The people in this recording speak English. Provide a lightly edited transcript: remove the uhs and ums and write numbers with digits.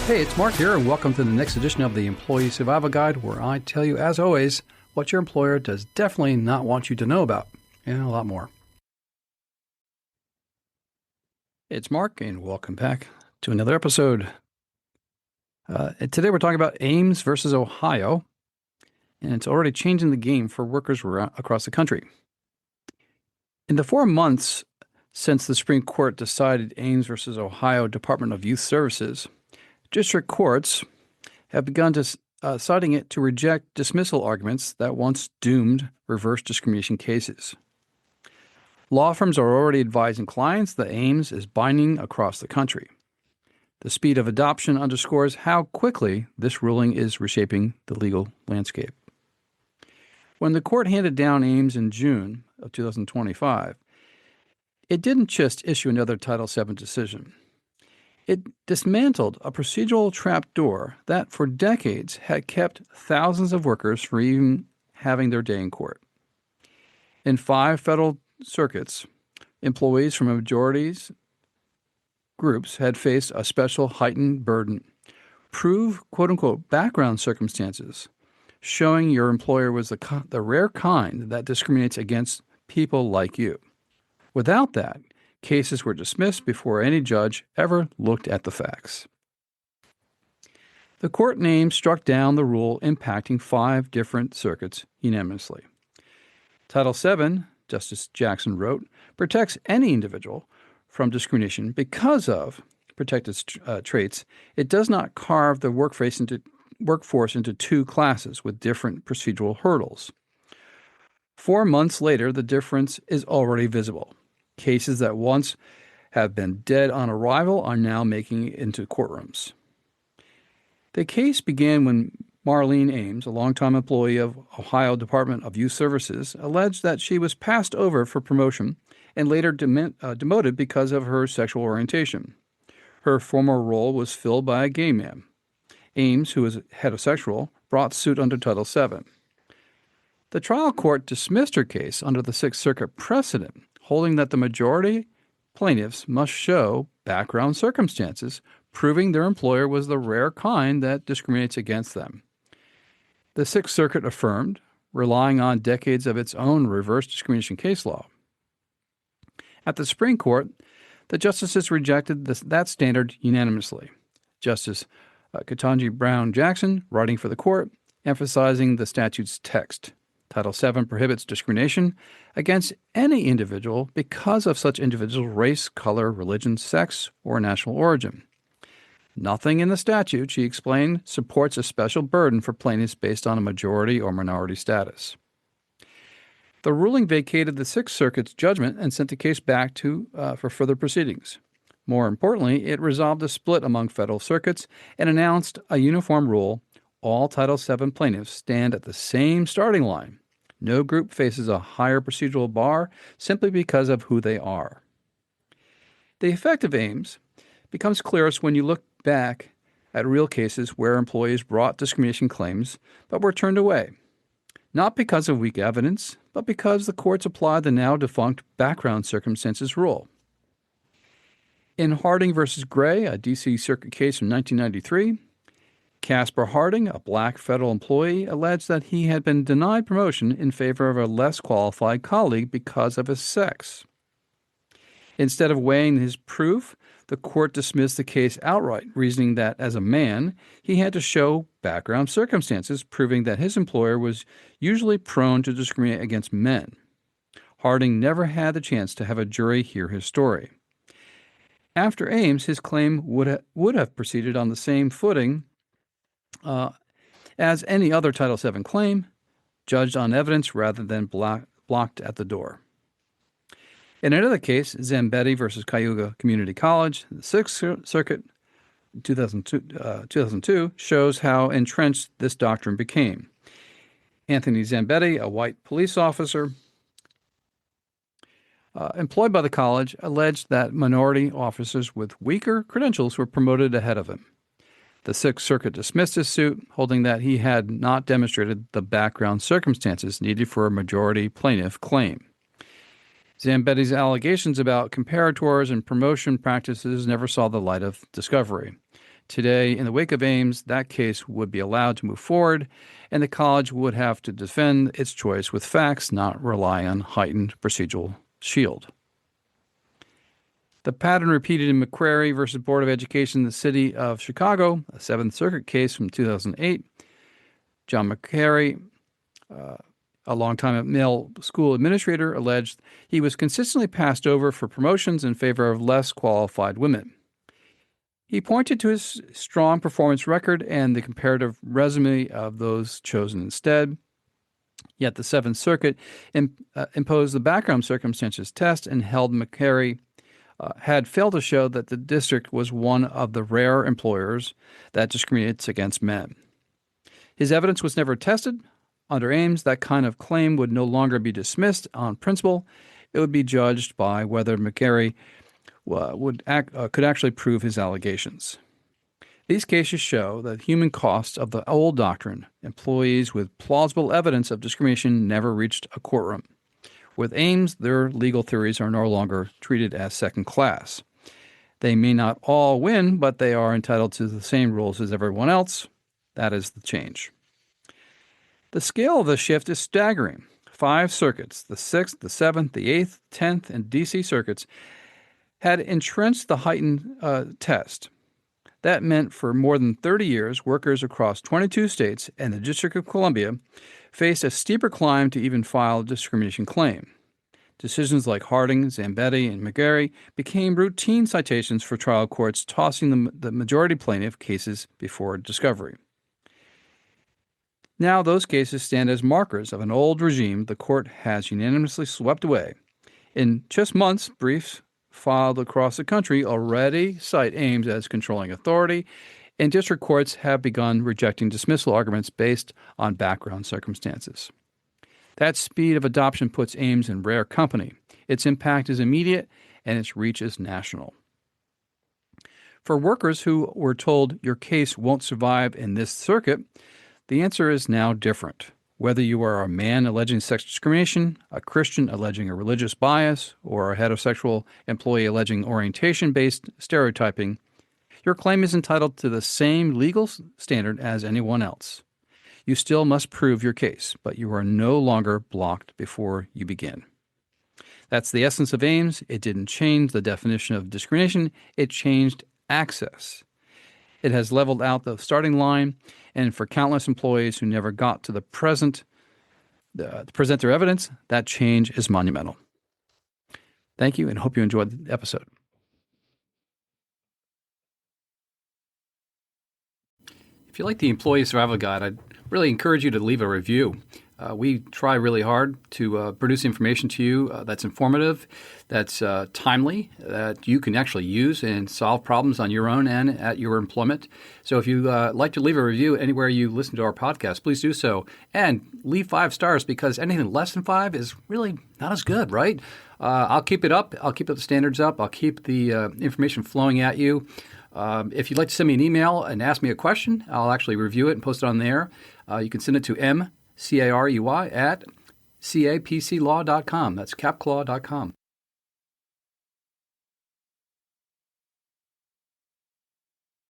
Hey, it's Mark here, and welcome to the next edition of the Employee Survival Guide, where I tell you, as always, what your employer does definitely not want you to know about, and a lot more. It's Mark, and welcome back to another episode. Today we're talking about Ames versus Ohio, and it's already changing the game for workers across the country. In the 4 months since the Supreme Court decided Ames versus Ohio Department of Youth Services, district courts have begun citing it to reject dismissal arguments that once doomed reverse discrimination cases. Law firms are already advising clients that Ames is binding across the country. The speed of adoption underscores how quickly this ruling is reshaping the legal landscape. When the court handed down Ames in June of 2025, it didn't just issue another Title VII decision. It dismantled a procedural trapdoor that for decades had kept thousands of workers from even having their day in court. In 5 federal circuits, employees from majorities groups had faced a special heightened burden. Prove, quote-unquote, background circumstances, showing your employer was the rare kind that discriminates against people like you. Without that, cases were dismissed before any judge ever looked at the facts. The court name struck down the rule impacting 5 different circuits unanimously. Title VII, Justice Jackson wrote, protects any individual from discrimination because of protected traits. It does not carve the workforce into 2 classes with different procedural hurdles. 4 months later, the difference is already visible. Cases that once have been dead on arrival are now making it into courtrooms. The case began when Marlene Ames, a longtime employee of Ohio Department of Youth Services, alleged that she was passed over for promotion and later demoted because of her sexual orientation. Her former role was filled by a gay man. Ames, who was heterosexual, brought suit under Title VII. The trial court dismissed her case under the Sixth Circuit precedent, holding that the majority plaintiffs must show background circumstances, proving their employer was the rare kind that discriminates against them. The Sixth Circuit affirmed, relying on decades of its own reverse discrimination case law. At the Supreme Court, the justices rejected that standard unanimously. Justice Ketanji Brown Jackson, writing for the court, emphasizing the statute's text. Title VII prohibits discrimination against any individual because of such individual's race, color, religion, sex, or national origin. Nothing in the statute, she explained, supports a special burden for plaintiffs based on a majority or minority status. The ruling vacated the Sixth Circuit's judgment and sent the case back for further proceedings. More importantly, it resolved a split among federal circuits and announced a uniform rule. All Title VII plaintiffs stand at the same starting line. No group faces a higher procedural bar simply because of who they are. The effect of Ames becomes clearest when you look back at real cases where employees brought discrimination claims but were turned away, not because of weak evidence, but because the courts applied the now-defunct background circumstances rule. In Harding v. Gray, a D.C. Circuit case from 1993, Casper Harding, a black federal employee, alleged that he had been denied promotion in favor of a less qualified colleague because of his sex. Instead of weighing his proof, the court dismissed the case outright, reasoning that as a man, he had to show background circumstances, proving that his employer was usually prone to discriminate against men. Harding never had the chance to have a jury hear his story. After Ames, his claim would have proceeded on the same footing as any other Title VII claim, judged on evidence rather than blocked at the door. In another case, Zambetti v. Cayuga Community College, the Sixth Circuit, 2002, shows how entrenched this doctrine became. Anthony Zambetti, a white police officer employed by the college, alleged that minority officers with weaker credentials were promoted ahead of him. The Sixth Circuit dismissed his suit, holding that he had not demonstrated the background circumstances needed for a majority plaintiff claim. Zambetti's allegations about comparators and promotion practices never saw the light of discovery. Today, in the wake of Ames, that case would be allowed to move forward, and the college would have to defend its choice with facts, not rely on heightened procedural shield. The pattern repeated in McGarry versus Board of Education in the City of Chicago, a Seventh Circuit case from 2008. John McGarry, a longtime male school administrator, alleged he was consistently passed over for promotions in favor of less qualified women. He pointed to his strong performance record and the comparative resume of those chosen instead. Yet the Seventh Circuit imposed the background circumstances test and held McGarry had failed to show that the district was one of the rare employers that discriminates against men. His evidence was never tested. Under Ames, that kind of claim would no longer be dismissed on principle. It would be judged by whether McGarry could actually prove his allegations. These cases show the human costs of the old doctrine. Employees with plausible evidence of discrimination never reached a courtroom. With Ames, their legal theories are no longer treated as second class. They may not all win, but they are entitled to the same rules as everyone else. That is the change. The scale of the shift is staggering. 5 circuits, the 6th, the 7th, the 8th, 10th, and D.C. circuits, had entrenched the heightened test. That meant for more than 30 years, workers across 22 states and the District of Columbia faced a steeper climb to even file a discrimination claim. Decisions like Harding, Zambetti, and McGarry became routine citations for trial courts, tossing the majority plaintiff cases before discovery. Now those cases stand as markers of an old regime the court has unanimously swept away. In just months, briefs filed across the country already cite Ames as controlling authority, and district courts have begun rejecting dismissal arguments based on background circumstances. That speed of adoption puts Ames in rare company. Its impact is immediate, and its reach is national. For workers who were told your case won't survive in this circuit, the answer is now different. Whether you are a man alleging sex discrimination, a Christian alleging a religious bias, or a heterosexual employee alleging orientation-based stereotyping, your claim is entitled to the same legal standard as anyone else. You still must prove your case, but you are no longer blocked before you begin. That's the essence of Ames. It didn't change the definition of discrimination. It changed access. It has leveled out the starting line, and for countless employees who never got to present their evidence, that change is monumental. Thank you, and hope you enjoyed the episode. If you like the Employee Survival Guide, I'd really encourage you to leave a review. We try really hard to produce information to you that's informative, that's timely, that you can actually use and solve problems on your own and at your employment. So if you like to leave a review anywhere you listen to our podcast, please do so. And leave 5 stars, because anything less than 5 is really not as good, right? I'll keep it up. I'll keep the standards up. I'll keep the information flowing at you. If you'd like to send me an email and ask me a question, I'll actually review it and post it on there. You can send it to mcarey@capclaw.com. That's capclaw.com.